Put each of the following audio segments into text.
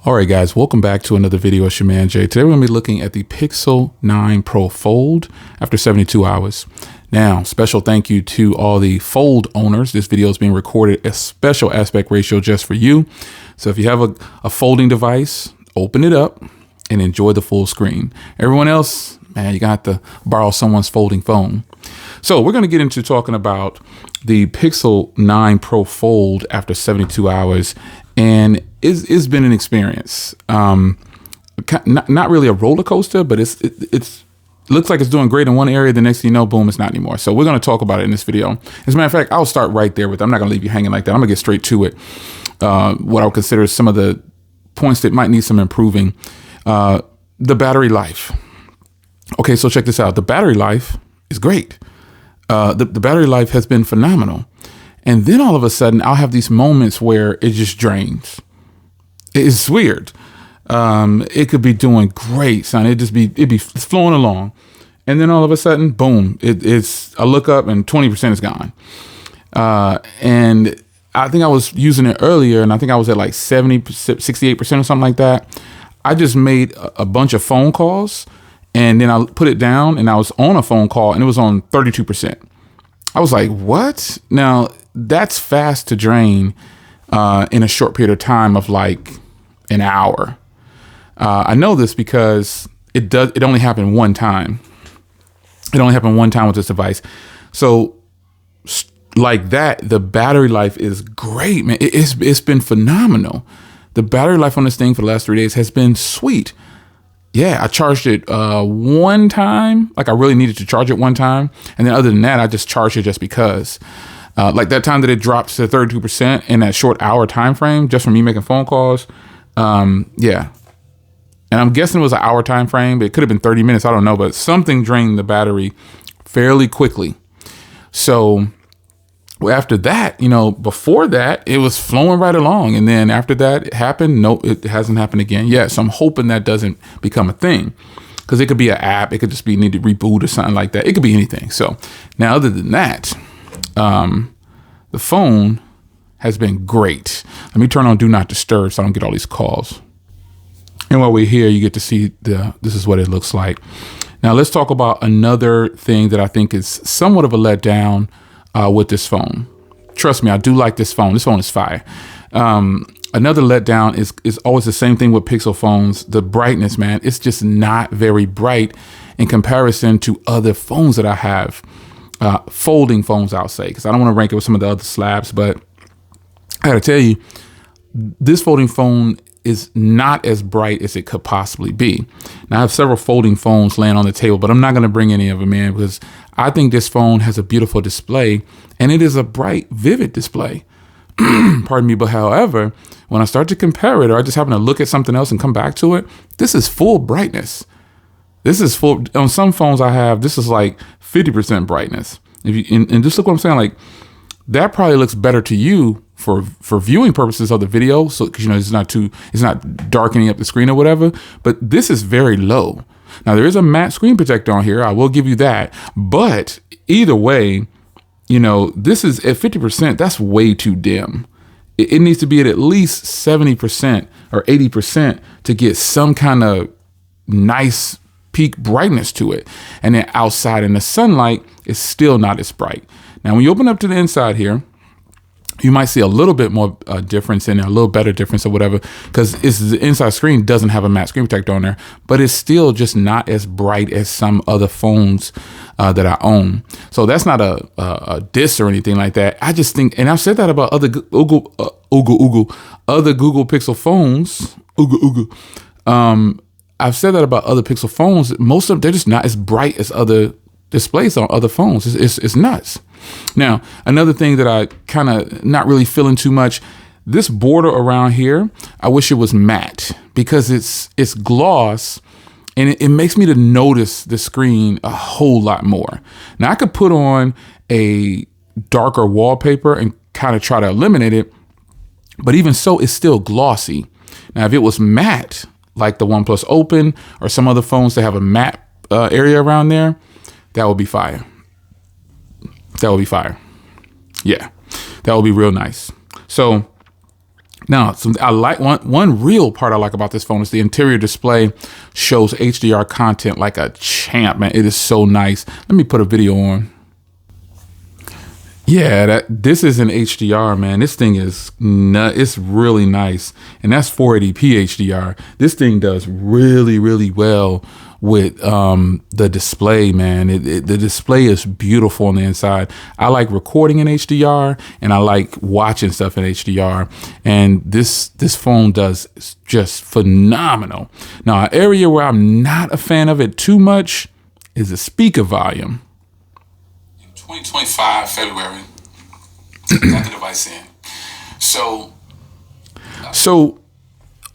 All right, guys, welcome back to another video. It's your man Jay. Today we're going to be looking at the Pixel 9 Pro Fold after 72 hours. Now, special thank you to all the Fold owners. This video is being recorded at special aspect ratio just for you. So if you have a folding device, open it up and enjoy the full screen. Everyone else, man, you're going to have to borrow someone's folding phone. So we're going to get into talking about the Pixel 9 Pro Fold after 72 hours. And it's been an experience. Not really a roller coaster, but it looks like it's doing great in one area. The next thing you know, boom, it's not anymore. So we're going to talk about it in this video. As a matter of fact, I'll start right there with, I'm not going to leave you hanging like that. I'm going to get straight to it. What I would consider some of the points that might need some improving. The battery life. Okay, so check this out. The battery life is great. The battery life has been phenomenal. And then all of a sudden I'll have these moments where it just drains. It's weird. It could be doing great, son. It'd be flowing along. And then all of a sudden, boom, I look up and 20% is gone. And I think I was using it earlier and I think I was at like 70, 68% or something like that. I just made a bunch of phone calls and then I put it down and I was on a phone call and it was on 32%. I was like, what? Now that's fast to drain in a short period of time of like an hour. I know this because it only happened one time. It only happened one time with this device. So like that, the battery life is great, man. It's been phenomenal. The battery life on this thing for the last 3 days has been sweet. Yeah, I charged it one time, like I really needed to charge it one time. And then other than that, I just charged it just because. Like that time that it dropped to 32% in that short hour time frame, just from me making phone calls. Yeah. And I'm guessing it was an hour time frame, but it could have been 30 minutes. I don't know, but something drained the battery fairly quickly. So after that, before that, it was flowing right along. And then after that it happened, no, it hasn't happened again yet. So I'm hoping that doesn't become a thing because it could be an app. It could just be need to reboot or something like that. It could be anything. So now other than that, the phone has been great. Let me turn on Do Not Disturb so I don't get all these calls. And while we're here, you get to see this is what it looks like. Now let's talk about another thing that I think is somewhat of a letdown with this phone. Trust me, I do like this phone. This phone is fire. Another letdown is always the same thing with Pixel phones. The brightness, man, it's just not very bright in comparison to other phones that I have. Folding phones, I'll say, because I don't want to rank it with some of the other slabs, but I gotta tell you, this folding phone is not as bright as it could possibly be. Now I have several folding phones laying on the table, but I'm not going to bring any of them in because I think this phone has a beautiful display and it is a bright, vivid display. Pardon me. But however, when I start to compare it or I just happen to look at something else and come back to it, this is full brightness. This is full. On some phones I have, this is like 50% brightness. And just look what I'm saying, like that probably looks better to you for viewing purposes of the video. So, cause it's not darkening up the screen or whatever, but this is very low. Now there is a matte screen protector on here. I will give you that, but either way, this is at 50%. That's way too dim. It needs to be at least 70% or 80% to get some kind of nice peak brightness to it. And then outside in the sunlight, it's still not as bright. Now, when you open up to the inside here, you might see a little bit more difference in there, a little better difference or whatever, because the inside screen doesn't have a matte screen protector on there, but it's still just not as bright as some other phones that I own. So that's not a diss or anything like that. I just think, and I've said that about other Google Pixel phones. I've said that about other Pixel phones. Most of them, they're just not as bright as other displays on other phones. It's nuts. Now, another thing that I kind of not really feeling too much, this border around here, I wish it was matte because it's gloss and it makes me to notice the screen a whole lot more. Now I could put on a darker wallpaper and kind of try to eliminate it, but even so, it's still glossy. Now, if it was matte, like the OnePlus Open or some other phones that have a matte area around there, that would be fire. That would be fire. Yeah, that would be real nice. So Now, I like one real part I like about this phone is the interior display shows HDR content like a champ, man. It is so nice. Let me put a video on. Yeah, this is an HDR, man. This thing is it's really nice, and that's 480p HDR. This thing does really, really well with the display, man. The display is beautiful on the inside. I like recording in HDR, and I like watching stuff in HDR, and this phone does just phenomenal. Now, an area where I'm not a fan of it too much is the speaker volume. 2025 February, got the device in. So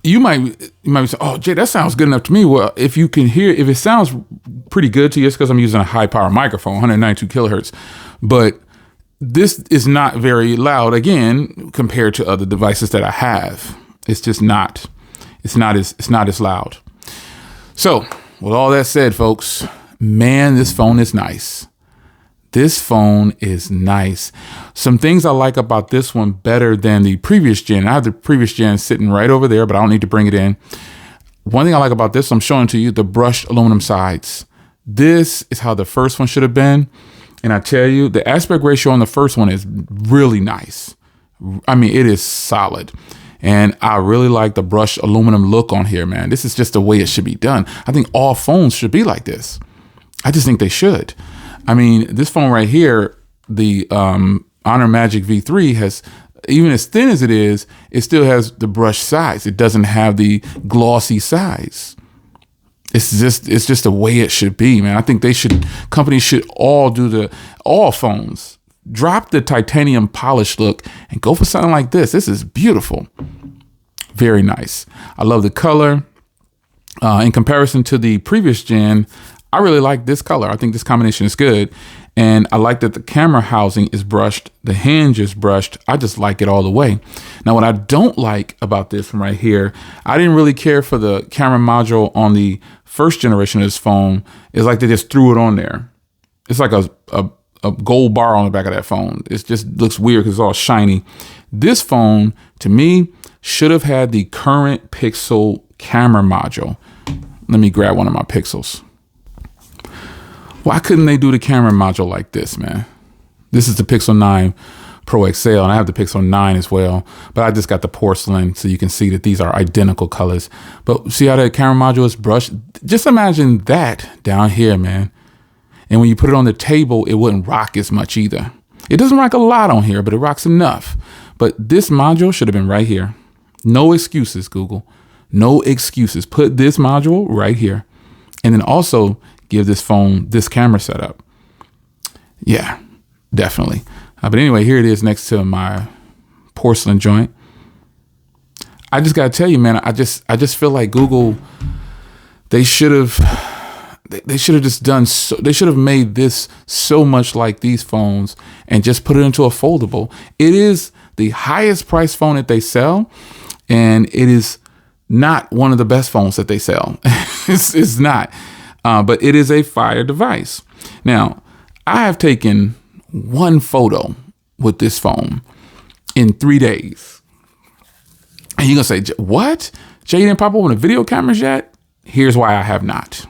you might say, oh, Jay, that sounds good enough to me. Well, if you can hear, if it sounds pretty good to you, it's because I'm using a high power microphone, 192 kilohertz. But this is not very loud, again, compared to other devices that I have. It's just not. It's not as loud. So with all that said, folks, man, this phone is nice. This phone is nice. Some things I like about this one better than the previous gen. I have the previous gen sitting right over there, but I don't need to bring it in. One thing I like about this, I'm showing to you the brushed aluminum sides. This is how the first one should have been. And I tell you, the aspect ratio on the first one is really nice. I mean, it is solid. And I really like the brushed aluminum look on here, man. This is just the way it should be done. I think all phones should be like this. I just think they should. I mean, this phone right here, the Honor Magic V3 has, even as thin as it is, it still has the brushed sides. It doesn't have the glossy sides. It's just the way it should be, man. I think companies should all phones drop the titanium polish look and go for something like this. This is beautiful. Very nice. I love the color. In comparison to the previous gen, I really like this color. I think this combination is good. And I like that the camera housing is brushed. The hinge is brushed. I just like it all the way. Now, what I don't like about this one right here, I didn't really care for the camera module on the first generation of this phone. It's like they just threw it on there. It's like a gold bar on the back of that phone. It just looks weird because it's all shiny. This phone, to me, should have had the current Pixel camera module. Let me grab one of my Pixels. Why couldn't they do the camera module like this, man? This is the Pixel 9 Pro XL, and I have the Pixel 9 as well, but I just got the porcelain so you can see that these are identical colors. But see how the camera module is brushed? Just imagine that down here, man. And when you put it on the table, it wouldn't rock as much either. It doesn't rock a lot on here, but it rocks enough. But this module should have been right here. No excuses, Google. No excuses. Put this module right here. And then also give this phone this camera setup. Yeah, definitely. But anyway, here it is next to my porcelain joint. I just got to tell you, man, I just feel like Google, they should have just done so, they should have made this so much like these phones and just put it into a foldable. It is the highest price phone that they sell, and it is not one of the best phones that they sell. It's not. But it is a fire device. Now, I have taken one photo with this phone in 3 days. And you're going to say, what? Jay didn't pop up on the video cameras yet? Here's why I have not.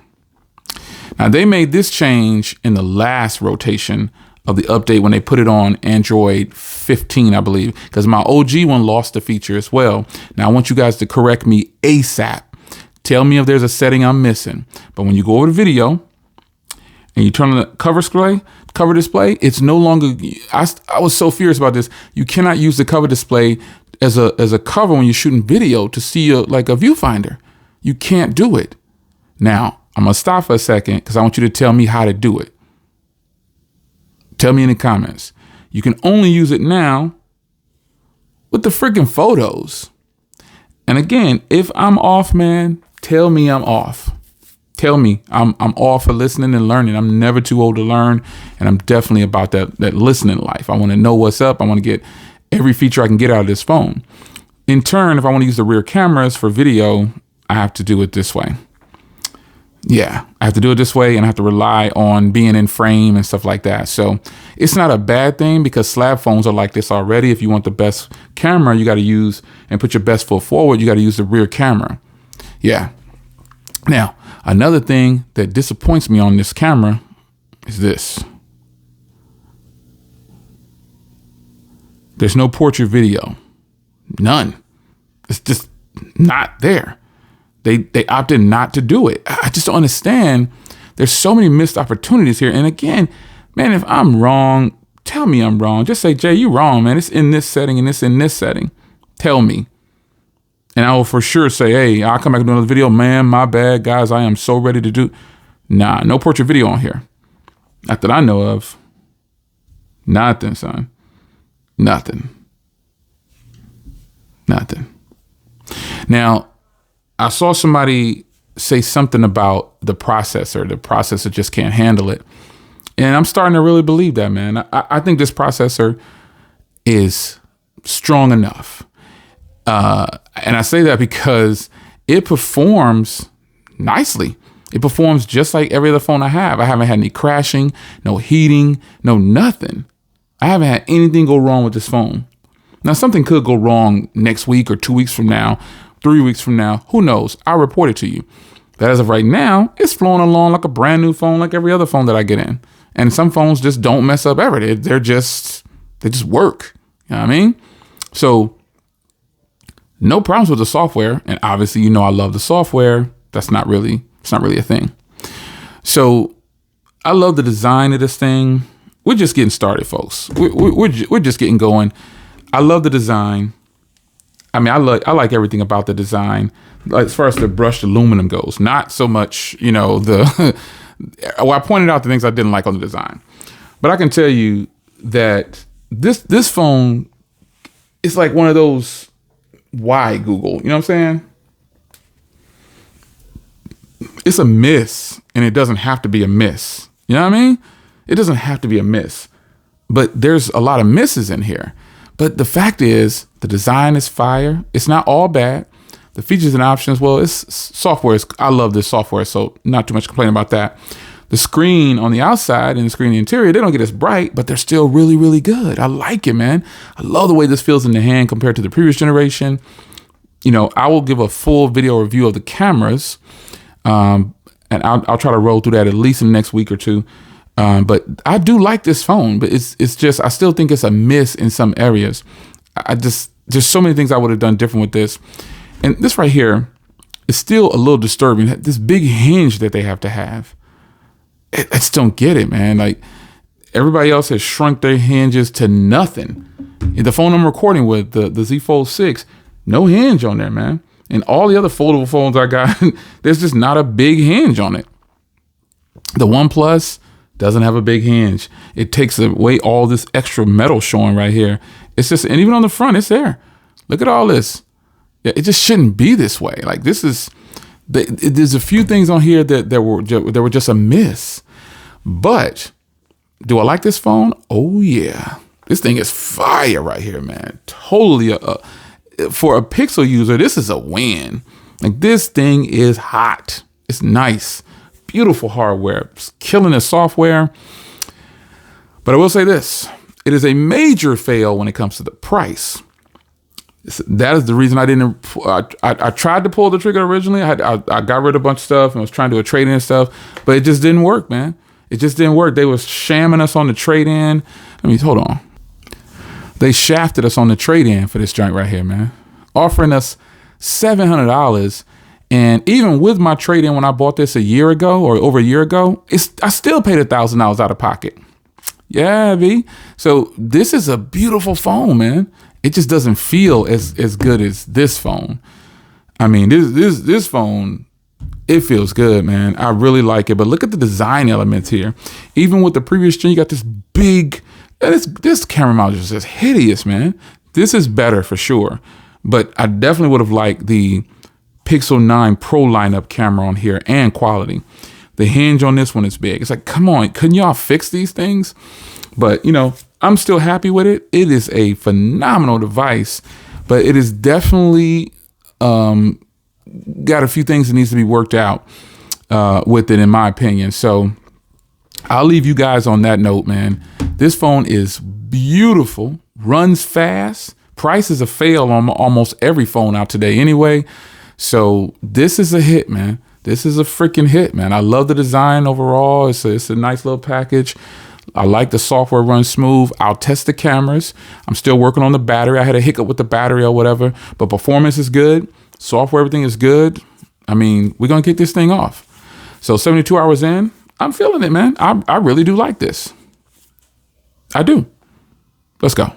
Now, they made this change in the last rotation of the update when they put it on Android 15, I believe, because my OG one lost the feature as well. Now, I want you guys to correct me ASAP. Tell me if there's a setting I'm missing. But when you go over to video and you turn on the cover display, it's no longer, I was so furious about this. You cannot use the cover display as a cover when you're shooting video to see like a viewfinder. You can't do it. Now, I'm going to stop for a second because I want you to tell me how to do it. Tell me in the comments. You can only use it now with the freaking photos. And again, if I'm off, man, tell me I'm off. Tell me I'm all for listening and learning. I'm never too old to learn, and I'm definitely about that listening life. I want to know what's up. I want to get every feature I can get out of this phone. In turn, if I want to use the rear cameras for video, I have to do it this way. yeah, I have to do it this way, and I have to rely on being in frame and stuff like that. So it's not a bad thing, because slab phones are like this already. If you want the best camera, you got to use and put your best foot forward. You got to use the rear camera. Yeah. Now, another thing that disappoints me on this camera is this. There's no portrait video. None. It's just not there. They opted not to do it. I just don't understand. There's so many missed opportunities here. And again, man, if I'm wrong, tell me I'm wrong. Just say, Jay, you wrong, man. It's in this setting and it's in this setting. Tell me. And I will for sure say, hey, I'll come back and do another video. Man, my bad, guys. I am so ready to do. Nah, no portrait video on here. Not that I know of. Nothing, son. Nothing. Now, I saw somebody say something about the processor. The processor just can't handle it. And I'm starting to really believe that, man. I think this processor is strong enough. And I say that because it performs nicely. It performs just like every other phone I have. I haven't had any crashing, no heating, no nothing. I haven't had anything go wrong with this phone. Now, something could go wrong next week or 2 weeks from now, 3 weeks from now. Who knows? I'll report it to you. But as of right now, it's flowing along like a brand new phone, like every other phone that I get in. And some phones just don't mess up ever. They just work. You know what I mean? So no problems with the software. And obviously, I love the software. It's not really a thing. So I love the design of this thing. We're just getting started, folks. We're just getting going. I love the design. I mean, I like everything about the design, like, as far as the brushed aluminum goes. Not so much, the. Well, I pointed out the things I didn't like on the design, but I can tell you that this phone is like one of those. Why Google? You know what I'm saying? It's a miss, and it doesn't have to be a miss. You know what I mean? It doesn't have to be a miss, but there's a lot of misses in here. But the fact is, the design is fire. It's not all bad. The features and options, well, it's software. I love this software, so not too much complaining about that. The screen on the outside and the screen in the interior, they don't get as bright, but they're still really, really good. I like it, man. I love the way this feels in the hand compared to the previous generation. I will give a full video review of the cameras, and I'll try to roll through that at least in the next week or two. But I do like this phone, but it's just, I still think it's a miss in some areas. There's so many things I would have done different with this. And this right here is still a little disturbing. This big hinge that they have to have. I just don't get it, man. Like, everybody else has shrunk their hinges to nothing. The phone I'm recording with, the Z Fold 6, no hinge on there, man. And all the other foldable phones I got, there's just not a big hinge on it. The OnePlus doesn't have a big hinge. It takes away all this extra metal showing right here. It's just, and even on the front, it's there. Look at all this. Yeah, it just shouldn't be this way. Like, this is, there's a few things on here that were just a miss. But do I like this phone? Oh yeah, this thing is fire right here, man. Totally, for a Pixel user, this is a win. Like, this thing is hot. It's nice. Beautiful hardware, killing the software. But I will say this, it is a major fail when it comes to the price. That is the reason I didn't, I tried to pull the trigger originally. I got rid of a bunch of stuff and was trying to do a trade-in and stuff, but it just didn't work, man. It just didn't work. They was shamming us on the trade-in. Hold on. They shafted us on the trade-in for this joint right here, man. Offering us $700. And even with my trade-in when I bought this a year ago or over a year ago, I still paid $1,000 out of pocket. Yeah, V. So this is a beautiful phone, man. It just doesn't feel as good as this phone. I mean, this phone, it feels good, man. I really like it. But look at the design elements here. Even with the previous gen, you got this big, this camera mount is just hideous, man. This is better for sure. But I definitely would have liked the Pixel 9 Pro lineup camera on here and quality. The hinge on this one is big. It's like, come on, couldn't y'all fix these things? But, I'm still happy with it. It is a phenomenal device, but it is definitely got a few things that needs to be worked out. with it, in my opinion. So I'll leave you guys on that note, man. This phone is beautiful, runs fast. Price is a fail on almost every phone out today anyway. So this is a hit, man. This is a freaking hit, man. I love the design overall. It's a nice little package. I like the software runs smooth. I'll test the cameras. I'm still working on the battery. I had a hiccup with the battery or whatever, but performance is good. Software, everything is good. I mean, we're going to kick this thing off. So 72 hours in, I'm feeling it, man. I really do like this. I do. Let's go.